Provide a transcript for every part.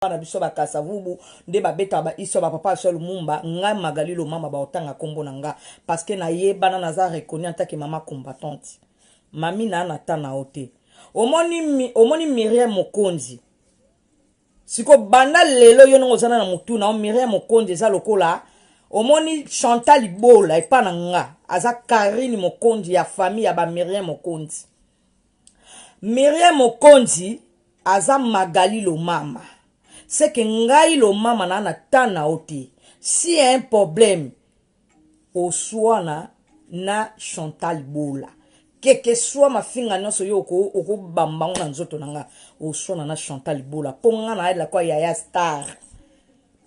na biso bakasa vubu nde babeta ba iso ba papa so lumumba nga Magali Lomama ba otanga kombo na nga parce que na yebana naza reconnu en tant que maman combattante mami na tana ote omoni Myriam Mokonzi siko banda lelo yo ngozana na mutu na Myriam Mokonzi za lokola omoni Chantal Ibola epa na nga aza Karine Mokonzi ya famille ya ba Myriam Mokonzi Myriam Mokonzi aza Magali Lomama. C'est que ngai Lomama na tana oti. Si y a un problème, au soit na Chantal Bola. Que soit ma finga nyonso yo oko bamba na nzoto nanga. Au soit na Chantal Bola. Ponga na la kwa Yaya Star.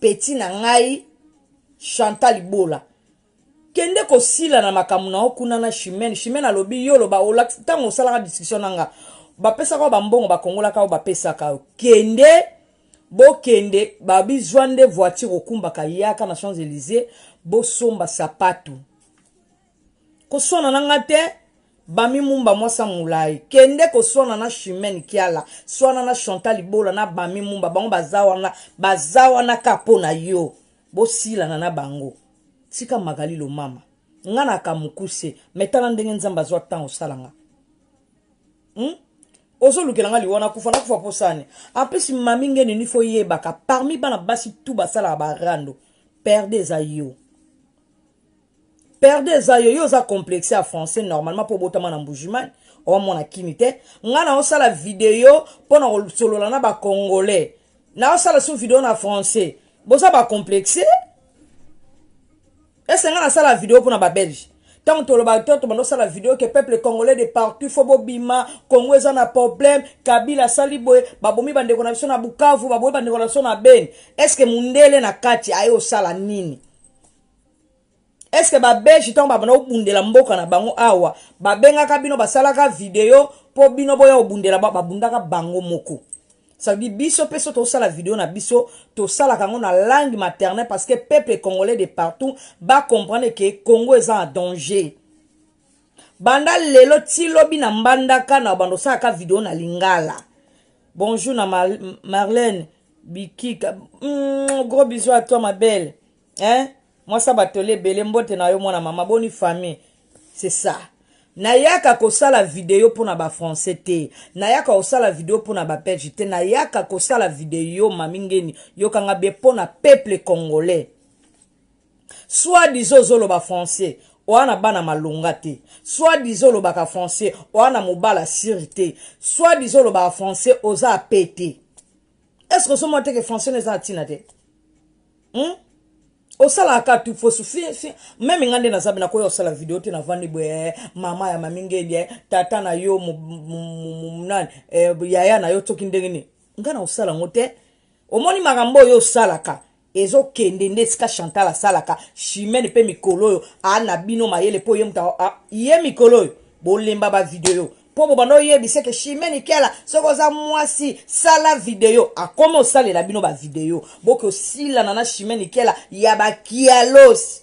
Petit na ngai Chantal Bola. Kende ko sila na makamuna okuna na Chimene alobi yo lo ba ola tango sala discussion nanga. Ba pesa ko ba mbongo ba kongola ka ba pesa ka kende bo kende ba bizwande voiture okumba ka yaka na Champs-Élysées bo somba sapatu ko sona nanga te ba mi mumba mwasa mulai kende ko sona na Chimene kiala sona na Chantal Ibola na ba mi mumba bango bazawa na kapo na yo bo sila na bango tika Magali Lomama ngana kamukuse metala ndenge nzamba zwa tan osalanga Oso lukelanga liwana kufa na kufa posane. Apesi mami ngeni nifo yebaka. Parmi bana basi tout basala barando. Perdez ayo. Perdez ayo. Yo za complexé à français normalement pour botama na mbujimani. Owa mwana kinite. Ngana osala video pona solola na ba congolais. Na osala sou video na français. Bosa ba complexé. Est-ce ngana sala video pona ba belge. Tant que la vidéo que peuple congolais de partout faut bima Congo est un problème Kabila saliboy babomi bande connexion na Bukavu babomi bande connexion na Ben est-ce que mundele na kati ayo sala nini est-ce que ba beji tant babana obundela mboka na bango awa babenga kabino basalaka vidéo po bino boya obundela babundaka bango moko. Ça dit biso peso to sala vidéo na biso to sala kango na langue maternelle parce que peuple congolais de partout va comprendre que Congo est en danger. Banda lelo ti lobi na mbandaka na bando sala vidéo na lingala. Bonjour na Marlène Bikika. Gros bisous à toi ma belle. Hein? Moi ça batolé belé mbote na yo mwana mama boni famille. C'est ça. Nayaka kosala vidéo pour na ba français te. Nayaka kosala vidéo pour na ba belge te. Nayaka kosala vidéo mamingeni yo kanga be pour na peuple congolais. Soit disons zolo ba français, oana bana malunga te. Soit disons lo ba ka français, oana mobala sirite. Soit disons lo ba français oza pété. Est-ce que ce monte que français n'est pas tinate? Osala ka tu fo suffire même ngande na sabi na ko osala vidéo te na vandi boye mama ya mamingeli tata na yo nan yaya na yo toki ndengeni ngana osala ngote omoni makambo yo salaka ezo kende ndeska Chantal salaka Chimene pe mikolo yo ana bino mayele po yemta ye mikolo yo bolemba ba vidéo po bano yebise ke Chimene kela soko za mwasi sala vidéo akoma osala la bino ba vidéo boko sila nana Chimene kela ya ba kialos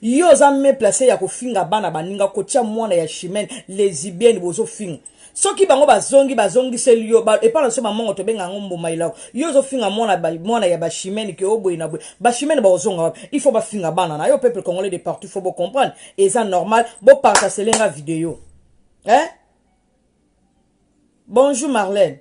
yo za me placer ya kofinga bana baninga kotia mwana ya Chimene lesbienne bozo finga soki bango bazongi selio et pas so mamango to benga ngombo maila yo zo finga mwana ya ba Chimene ke oboy na boy ba Chimene ba ozonga il faut ba finga bana na yo peuple congolais de partout faut comprendre et ça normal bo partager la vidéo. Hein? Bonjour Marlène.